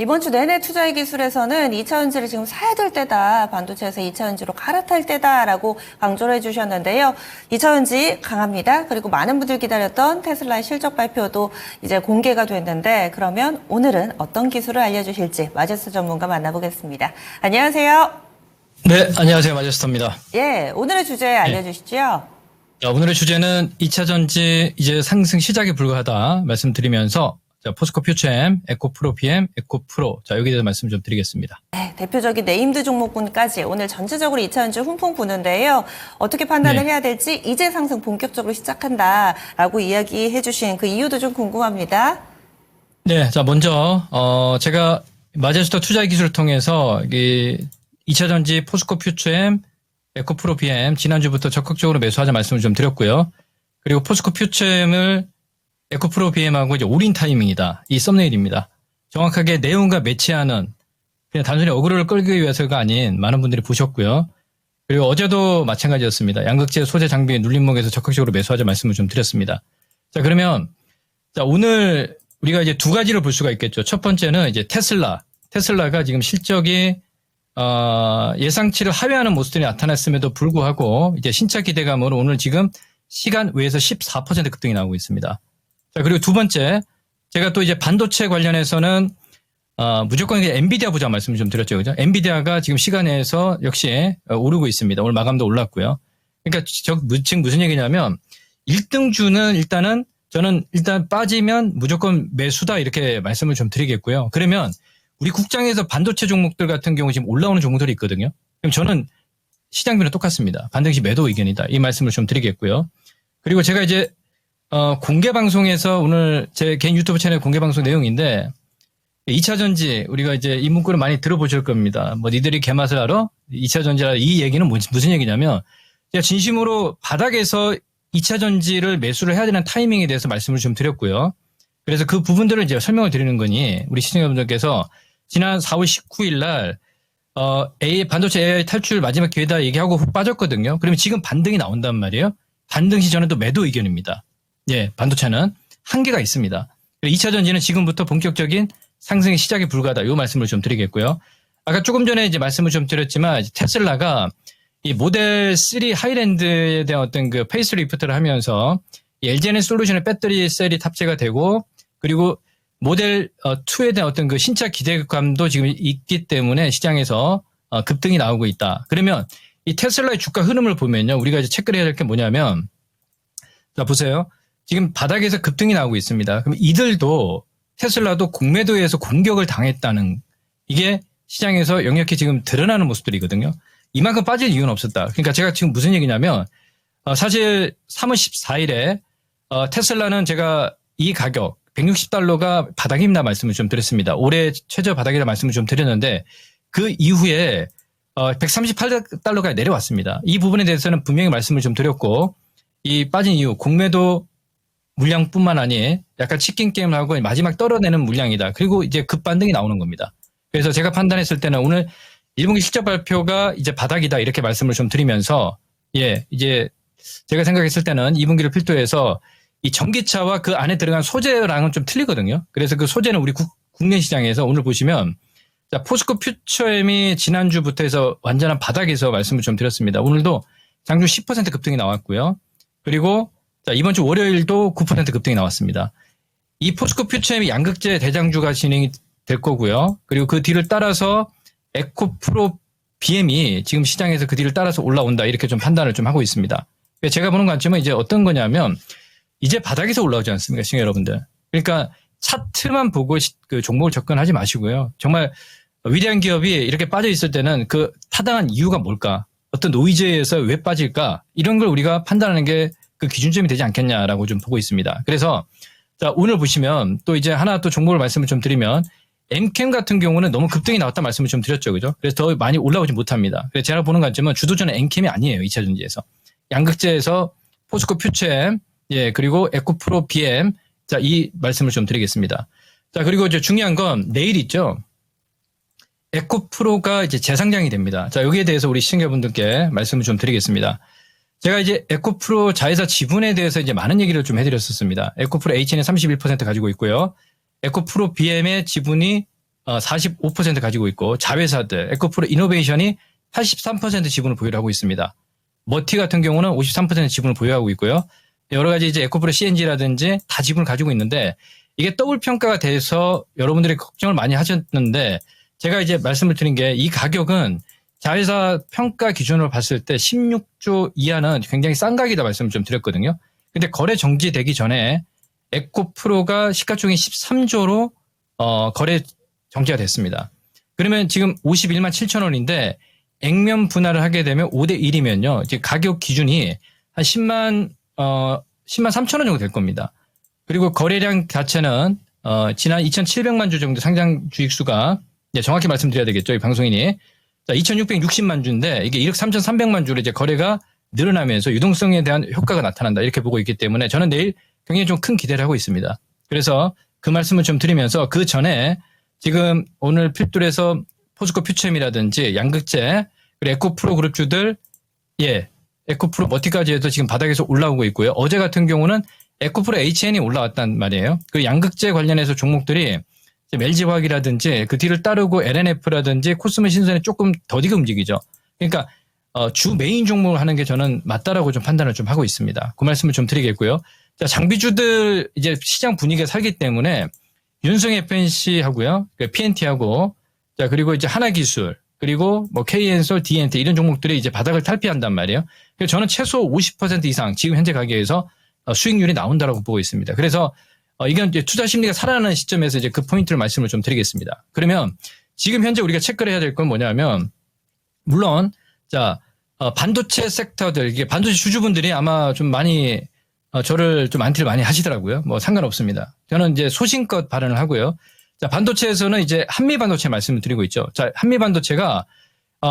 이번 주 내내 투자의 기술에서는 2차전지를 지금 사야 될 때다. 반도체에서 2차전지로 갈아탈 때다라고 강조를 해주셨는데요. 2차전지 강합니다. 그리고 많은 분들 기다렸던 테슬라의 실적 발표도 이제 공개가 됐는데 그러면 오늘은 어떤 기술을 알려주실지 마제스터 전문가 만나보겠습니다. 안녕하세요. 네, 안녕하세요. 마제스터입니다. 예, 오늘의 주제 알려주시죠. 오늘의 주제는 2차전지 이제 상승 시작에 불과하다 말씀드리면서 포스코 퓨처엠, 에코프로 PM, 에코프로 여기에 대해서 말씀 좀 드리겠습니다. 네, 대표적인 네임드 종목군까지 오늘 전체적으로 2차전지 훈풍 부는데요. 어떻게 판단을 해야 될지 이제 상승 본격적으로 시작한다라고 이야기해 주신 그 이유도 좀 궁금합니다. 네, 먼저 제가 마제스터 투자 기술을 통해서 2차전지 포스코 퓨처엠, 에코프로 PM 지난주부터 적극적으로 매수하자 말씀을 좀 드렸고요. 그리고 포스코 퓨처엠을 에코프로 BM하고 이제 올인 타이밍이다. 이 썸네일입니다. 정확하게 내용과 매치하는 그냥 단순히 어그로를 끌기 위해서가 아닌 많은 분들이 보셨고요. 그리고 어제도 마찬가지였습니다. 양극재 소재 장비 눌림목에서 적극적으로 매수하자 말씀을 좀 드렸습니다. 그러면 오늘 우리가 이제 두 가지를 볼 수가 있겠죠. 첫 번째는 이제 테슬라가 지금 실적이 예상치를 하회하는 모습들이 나타났음에도 불구하고 이제 신차 기대감으로 오늘 지금 시간 외에서 14% 급등이 나오고 있습니다. 그리고 두 번째, 제가 또 이제 반도체 관련해서는, 무조건 엔비디아 보자 말씀을 좀 드렸죠. 그죠? 엔비디아가 지금 시간에서 역시 오르고 있습니다. 오늘 마감도 올랐고요. 그러니까 지금 무슨 얘기냐면, 1등주는 저는 일단 빠지면 무조건 매수다 이렇게 말씀을 좀 드리겠고요. 그러면 우리 국장에서 반도체 종목들 같은 경우 지금 올라오는 종목들이 있거든요. 그럼 저는 시장비는 똑같습니다. 반드시 매도 의견이다. 이 말씀을 좀 드리겠고요. 그리고 제가 이제 공개 방송에서 오늘 제 개인 유튜브 채널 공개 방송 내용인데 2차전지 우리가 이제 이 문구를 많이 들어보실 겁니다. 니들이 개맛을 알아? 2차전지라 이 얘기는 무슨 얘기냐면 제가 진심으로 바닥에서 2차전지를 매수를 해야 되는 타이밍에 대해서 말씀을 좀 드렸고요. 그래서 그 부분들을 이제 설명을 드리는 거니 우리 시청자분들께서 지난 4월 19일 날 반도체 AI 탈출 마지막 기회다 얘기하고 훅 빠졌거든요. 그러면 지금 반등이 나온단 말이에요. 반등 시 저는 또 매도 의견입니다. 예, 반도체는 한계가 있습니다. 2차전지는 지금부터 본격적인 상승의 시작에 불과하다. 이 말씀을 좀 드리겠고요. 아까 조금 전에 이제 말씀을 좀 드렸지만 테슬라가 이 모델 3 하이랜드에 대한 어떤 그 페이스리프트를 하면서 LG에너지 솔루션의 배터리 셀이 탑재가 되고 그리고 모델 2에 대한 어떤 그 신차 기대감도 지금 있기 때문에 시장에서 급등이 나오고 있다. 그러면 이 테슬라의 주가 흐름을 보면요. 우리가 이제 체크를 해야 될 게 뭐냐면 보세요. 지금 바닥에서 급등이 나오고 있습니다. 그럼 이들도 테슬라도 공매도에서 공격을 당했다는 이게 시장에서 역력히 지금 드러나는 모습들이거든요. 이만큼 빠질 이유는 없었다. 그러니까 제가 지금 무슨 얘기냐면 사실 3월 14일에 테슬라는 제가 이 가격 160달러가 바닥입니다 말씀을 좀 드렸습니다. 올해 최저 바닥이라 말씀을 좀 드렸는데 그 이후에 138달러가 내려왔습니다. 이 부분에 대해서는 분명히 말씀을 좀 드렸고 이 빠진 이유 공매도 물량뿐만 아니라 약간 치킨 게임을 하고 마지막 떨어내는 물량이다. 그리고 이제 급반등이 나오는 겁니다. 그래서 제가 판단했을 때는 오늘 1분기 실적 발표가 이제 바닥이다 이렇게 말씀을 좀 드리면서 이제 제가 생각했을 때는 2분기를 필두해서 이 전기차와 그 안에 들어간 소재랑은 좀 틀리거든요. 그래서 그 소재는 우리 국내 시장에서 오늘 보시면 포스코 퓨처엠이 지난주부터 해서 완전한 바닥에서 말씀을 좀 드렸습니다. 오늘도 장중 10% 급등이 나왔고요. 그리고 이번 주 월요일도 9% 급등이 나왔습니다. 이 포스코 퓨처엠이 양극재 대장주가 진행이 될 거고요. 그리고 그 뒤를 따라서 에코프로 BM이 지금 시장에서 그 뒤를 따라서 올라온다. 이렇게 좀 판단을 좀 하고 있습니다. 제가 보는 관점은 이제 어떤 거냐면 이제 바닥에서 올라오지 않습니까? 시청자 여러분들. 그러니까 차트만 보고 그 종목을 접근하지 마시고요. 정말 위대한 기업이 이렇게 빠져 있을 때는 그 타당한 이유가 뭘까? 어떤 노이즈에서 왜 빠질까? 이런 걸 우리가 판단하는 게 그 기준점이 되지 않겠냐라고 좀 보고 있습니다. 그래서 오늘 보시면 또 이제 하나 또 종목을 말씀을 좀 드리면 엠캠 같은 경우는 너무 급등이 나왔다 말씀을 좀 드렸죠. 그죠? 그래서 더 많이 올라오지 못합니다. 그래서 제가 보는 관점은 주도주는 엠캠이 아니에요. 2차전지에서. 양극재에서 포스코 퓨처엠, 그리고 에코프로 BM. 이 말씀을 좀 드리겠습니다. 그리고 이제 중요한 건 내일 있죠. 에코프로가 이제 재상장이 됩니다. 여기에 대해서 우리 시청자분들께 말씀을 좀 드리겠습니다. 제가 이제 에코프로 자회사 지분에 대해서 이제 많은 얘기를 좀 해드렸었습니다. 에코프로 H는 31% 가지고 있고요. 에코프로 BM의 지분이 45% 가지고 있고 자회사들 에코프로 이노베이션이 83% 지분을 보유하고 있습니다. 머티 같은 경우는 53% 지분을 보유하고 있고요. 여러 가지 이제 에코프로 CNG라든지 다 지분을 가지고 있는데 이게 더블 평가가 돼서 여러분들이 걱정을 많이 하셨는데 제가 이제 말씀을 드린 게 이 가격은 자회사 평가 기준으로 봤을 때 16조 이하는 굉장히 싼 가격이다 말씀을 좀 드렸거든요. 근데 거래 정지되기 전에 에코프로가 시가총액 13조로 거래 정지가 됐습니다. 그러면 지금 51만 7천 원인데 액면 분할을 하게 되면 5대 1이면요. 이제 가격 기준이 한 10만 3천 원 정도 될 겁니다. 그리고 거래량 자체는 지난 2,700만 주 정도 상장 주익수가 정확히 말씀드려야 되겠죠. 이 방송인이. 자, 2,660만 주인데 이게 1억 3,300만 주로 이제 거래가 늘어나면서 유동성에 대한 효과가 나타난다. 이렇게 보고 있기 때문에 저는 내일 굉장히 좀 큰 기대를 하고 있습니다. 그래서 그 말씀을 좀 드리면서 그 전에 지금 오늘 필두에서 포스코 퓨처엠이라든지 양극재 그리고 에코프로 그룹주들 에코프로 머티까지 해서 지금 바닥에서 올라오고 있고요. 어제 같은 경우는 에코프로 HN이 올라왔단 말이에요. 그 양극재 관련해서 종목들이 LG화학이라든지 그 뒤를 따르고 LNF라든지 코스모 신선이 조금 더디게 움직이죠. 그러니까 주 메인 종목을 하는 게 저는 맞다라고 좀 판단을 좀 하고 있습니다. 그 말씀을 좀 드리겠고요. 자, 장비주들 이제 시장 분위기가 살기 때문에 윤성 FNC 하고요. PNT하고 자, 그리고 이제 하나기술 그리고 뭐 KN솔, DNT 이런 종목들이 이제 바닥을 탈피한단 말이에요. 그래서 저는 최소 50% 이상 지금 현재 가격에서 수익률이 나온다라고 보고 있습니다. 그래서 이건 이제 투자 심리가 살아나는 시점에서 이제 그 포인트를 말씀을 좀 드리겠습니다. 그러면 지금 현재 우리가 체크를 해야 될 건 뭐냐면 물론 자, 반도체 섹터들 이게 반도체 주주분들이 아마 좀 많이 저를 좀 안티를 많이 하시더라고요. 뭐 상관없습니다. 저는 이제 소신껏 발언을 하고요. 자, 반도체에서는 이제 한미반도체 말씀을 드리고 있죠. 자, 한미반도체가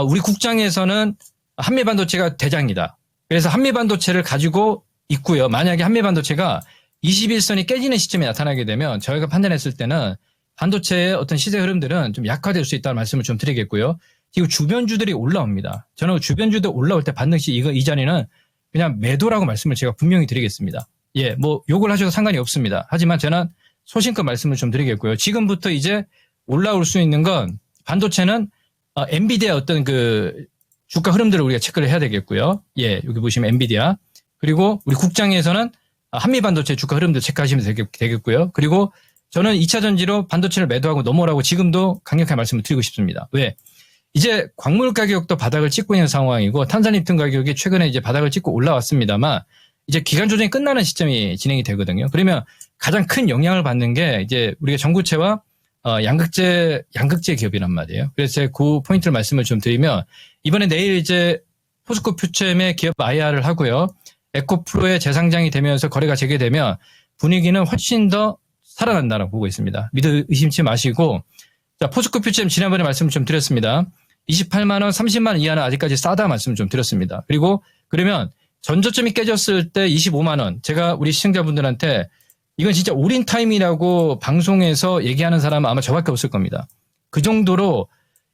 우리 국장에서는 한미반도체가 대장이다. 그래서 한미반도체를 가지고 있고요. 만약에 한미반도체가 21선이 깨지는 시점이 나타나게 되면 저희가 판단했을 때는 반도체의 어떤 시세 흐름들은 좀 약화될 수 있다는 말씀을 좀 드리겠고요. 지금 주변주들이 올라옵니다. 저는 주변주들 올라올 때 반드시 이 자리는 그냥 매도라고 말씀을 제가 분명히 드리겠습니다. 예, 뭐 욕을 하셔도 상관이 없습니다. 하지만 저는 소신껏 말씀을 좀 드리겠고요. 지금부터 이제 올라올 수 있는 건 반도체는 엔비디아 어떤 그 주가 흐름들을 우리가 체크를 해야 되겠고요. 예, 여기 보시면 엔비디아. 그리고 우리 국장에서는 한미반도체 주가 흐름들 체크하시면 되겠고요. 그리고 저는 2차 전지로 반도체를 매도하고 넘어오라고 지금도 강력한 말씀을 드리고 싶습니다. 왜? 이제 광물 가격도 바닥을 찍고 있는 상황이고 탄산리튬 가격이 최근에 이제 바닥을 찍고 올라왔습니다만 이제 기간 조정이 끝나는 시점이 진행이 되거든요. 그러면 가장 큰 영향을 받는 게 이제 우리가 전구체와 양극재 기업이란 말이에요. 그래서 제가 그 포인트를 말씀을 좀 드리면 이번에 내일 이제 포스코 퓨처엠의 기업 IR을 하고요. 에코프로의 재상장이 되면서 거래가 재개되면 분위기는 훨씬 더 살아난다라고 보고 있습니다. 믿어 의심치 마시고 자, 포스코 퓨처엠 지난번에 말씀을 좀 드렸습니다. 28만 원, 30만 원 이하는 아직까지 싸다 말씀을 좀 드렸습니다. 그리고 그러면 전저점이 깨졌을 때 25만 원. 제가 우리 시청자분들한테 이건 진짜 올인 타임이라고 방송에서 얘기하는 사람은 아마 저밖에 없을 겁니다. 그 정도로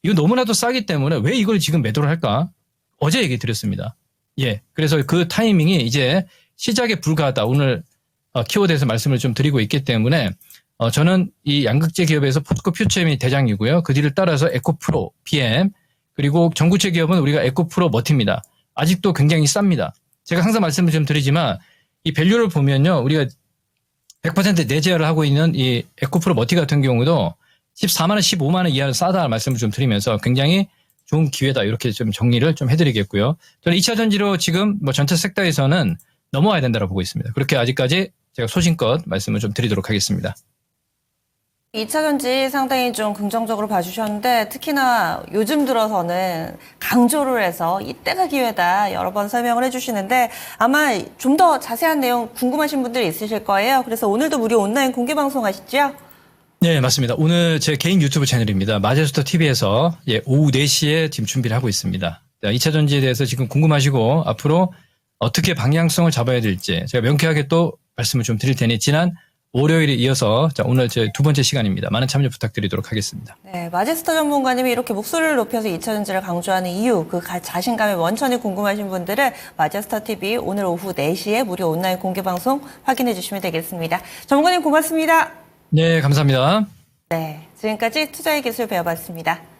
이거 너무나도 싸기 때문에 왜 이걸 지금 매도를 할까? 어제 얘기 드렸습니다. 예. 그래서 그 타이밍이 이제 시작에 불과하다. 오늘 키워드에서 말씀을 좀 드리고 있기 때문에 저는 이 양극재 기업에서 포스코 퓨처엠이 대장이고요. 그 뒤를 따라서 에코프로, PM, 그리고 전구체 기업은 우리가 에코프로 머티입니다. 아직도 굉장히 쌉니다. 제가 항상 말씀을 좀 드리지만 이 밸류를 보면요. 우리가 100% 내재화를 하고 있는 이 에코프로 머티 같은 경우도 14만 원, 15만 원 이하는 싸다 말씀을 좀 드리면서 굉장히 좋은 기회다. 이렇게 좀 정리를 좀 해드리겠고요. 저는 2차 전지로 지금 뭐 전체 섹터에서는 넘어와야 된다고 보고 있습니다. 그렇게 아직까지 제가 소신껏 말씀을 좀 드리도록 하겠습니다. 2차 전지 상당히 좀 긍정적으로 봐주셨는데 특히나 요즘 들어서는 강조를 해서 이때가 기회다 여러 번 설명을 해주시는데 아마 좀 더 자세한 내용 궁금하신 분들이 있으실 거예요. 그래서 오늘도 무료 온라인 공개 방송 하시죠? 네, 맞습니다. 오늘 제 개인 유튜브 채널입니다. 마제스터 TV에서 오후 4시에 지금 준비를 하고 있습니다. 2차 전지에 대해서 지금 궁금하시고 앞으로 어떻게 방향성을 잡아야 될지 제가 명쾌하게 또 말씀을 좀 드릴 테니 지난 월요일에 이어서 자, 오늘 제 두 번째 시간입니다. 많은 참여 부탁드리도록 하겠습니다. 네, 마제스터 전문가님이 이렇게 목소리를 높여서 2차 전지를 강조하는 이유, 그 자신감의 원천이 궁금하신 분들은 마제스터 TV 오늘 오후 4시에 무료 온라인 공개 방송 확인해 주시면 되겠습니다. 전문가님 고맙습니다. 네, 감사합니다. 네. 지금까지 투자의 기술 배워봤습니다.